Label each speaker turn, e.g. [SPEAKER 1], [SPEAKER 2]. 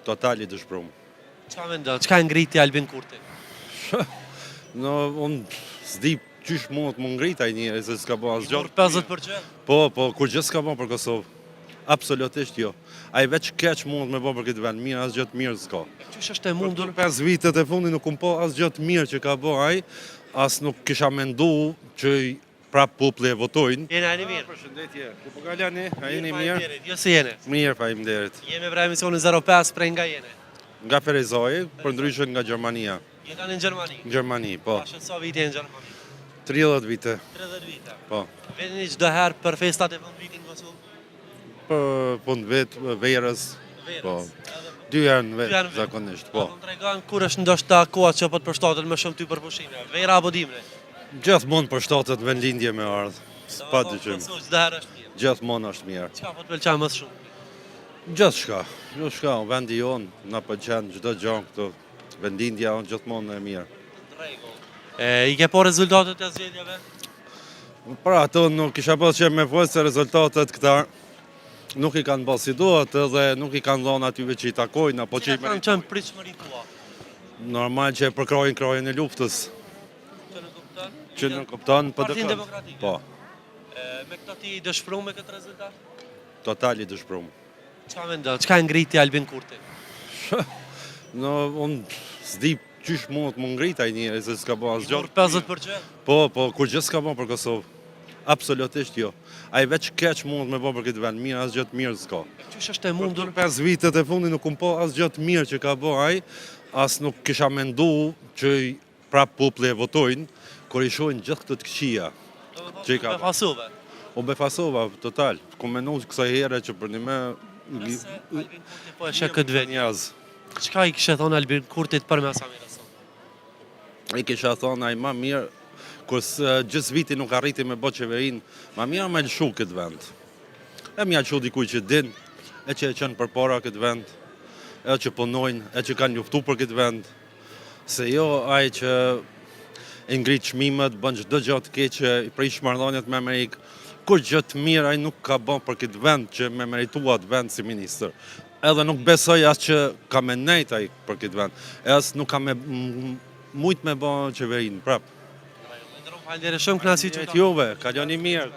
[SPEAKER 1] Totali dëshpërum.
[SPEAKER 2] Çka mendon? Çka e ngriti Albin Kurti?
[SPEAKER 1] Unë s'di qysh mund të më ngrit ai njeri, se s'ka bo asgjë.
[SPEAKER 2] Mor 50%?
[SPEAKER 1] Po, kur gjë s'ka bo për Kosovë. Absolutisht jo. Ai veç keq mund me bo për këtë vend, mirë asgjë të mirë s'ka.
[SPEAKER 2] Qysh është e mundur?
[SPEAKER 1] 5 vitet e fundit nuk po asgjë të mirë që ka bo ai, as nuk kisha mendu që prap populli e votojnë.
[SPEAKER 2] Jeni ani mirë?
[SPEAKER 1] Përshëndetje. Ku po kalani? A jeni mirë?
[SPEAKER 2] Jo si jeni?
[SPEAKER 1] Mirë, faleminderit.
[SPEAKER 2] Jemi pra emisionin 05 prej nga jeni?
[SPEAKER 1] Nga Ferizoj, për ndryshën nga Gjermania.
[SPEAKER 2] Jeni në Gjermani?
[SPEAKER 1] Në Gjermani, po.
[SPEAKER 2] Pashe sa vite në Gjermani?
[SPEAKER 1] 30 vite,
[SPEAKER 2] 30 vite.
[SPEAKER 1] po.
[SPEAKER 2] Veni çdo herë për festat e fundvitit në Kosovë?
[SPEAKER 1] Për fund vit, verës, po.
[SPEAKER 2] Edhe
[SPEAKER 1] 2 herë në
[SPEAKER 2] Dy
[SPEAKER 1] vit,
[SPEAKER 2] herë në vit.
[SPEAKER 1] zakonisht, po.
[SPEAKER 2] Po më tregon kur është ndoshta koha që po të përshtatet më shumë ty për pushime. Vera apo dimre?
[SPEAKER 1] Gjithmonë për shtatet vendlindje me ardhë. Pa dyqim.
[SPEAKER 2] Çdo herë është mirë.
[SPEAKER 1] Gjithmonë është mirë.
[SPEAKER 2] Çka po të pëlqen më shumë?
[SPEAKER 1] Gjithçka, vendi jonë, na pëlqen çdo gjë këtu. Vendindja është gjithmonë e mirë.
[SPEAKER 2] Rregull. I ke po rezultatet e zgjedhjeve?
[SPEAKER 1] Pra ato nuk kisha pas që me folë se rezultatet këta nuk i kanë bërë si duhet edhe nuk i kanë dhënë atyve që i takojnë, apo që i
[SPEAKER 2] Kanë qenë pritshmëri tua?
[SPEAKER 1] normal që e përkrojnë krojën e luftës,
[SPEAKER 2] Që në kupton?
[SPEAKER 1] që nuk kupton
[SPEAKER 2] Partinë
[SPEAKER 1] PDK.
[SPEAKER 2] Demokratike.
[SPEAKER 1] Po,
[SPEAKER 2] Me këto ti i dëshpëruar me këtë rezultat?
[SPEAKER 1] totali dëshpërum.
[SPEAKER 2] Çka mendon? Çka e ngriti Albin Kurti?
[SPEAKER 1] Unë s'di qysh mund të më ngrit ai njeri, se s'ka bo asgjë.
[SPEAKER 2] Mor 50%?
[SPEAKER 1] Po, kur gjë s'ka bo për Kosovë. Absolutisht jo. Ai veç keq mund me bo për këtë vend, mirë asgjë të mirë s'ka.
[SPEAKER 2] Qysh është e mundur?
[SPEAKER 1] 5 vitet e fundit nuk po asgjë të mirë që ka bo ai, as nuk kisha mendu që prap populli e votojnë, kur i shohin gjithë këtë të këqija. Që i ka
[SPEAKER 2] Me fasove.
[SPEAKER 1] O befasova, total. Ku menu kësaj here që për një me...
[SPEAKER 2] Nëse Albin Kurti po e sheh këtë vend,
[SPEAKER 1] Njerëz.
[SPEAKER 2] çka i kishe thonë Albin Kurtit përmes Amirës?
[SPEAKER 1] I kisha thonë ai ma mirë, kurse gjithë viti nuk arriti me bë qeverin, ma mirë me lëshu këtë vend. E mja që dikuj që din, e që e qenë për para këtë vend, e që punojnë, e që kanë luftu për këtë vend, se jo ai që i ngrit çmimet, bën çdo gjë të keqe, i prish marrëdhëniet me Amerikë, kur gjë të mirë ai nuk ka bën për këtë vend që me merituat vend si ministër. Edhe nuk besoj as që ka me nejt ai për këtë vend, as nuk ka me mujt me bë qeverinë, prap.
[SPEAKER 2] Ndërrom, faleminderit shumë, kënaqësi që
[SPEAKER 1] Juve, kaloni mirë.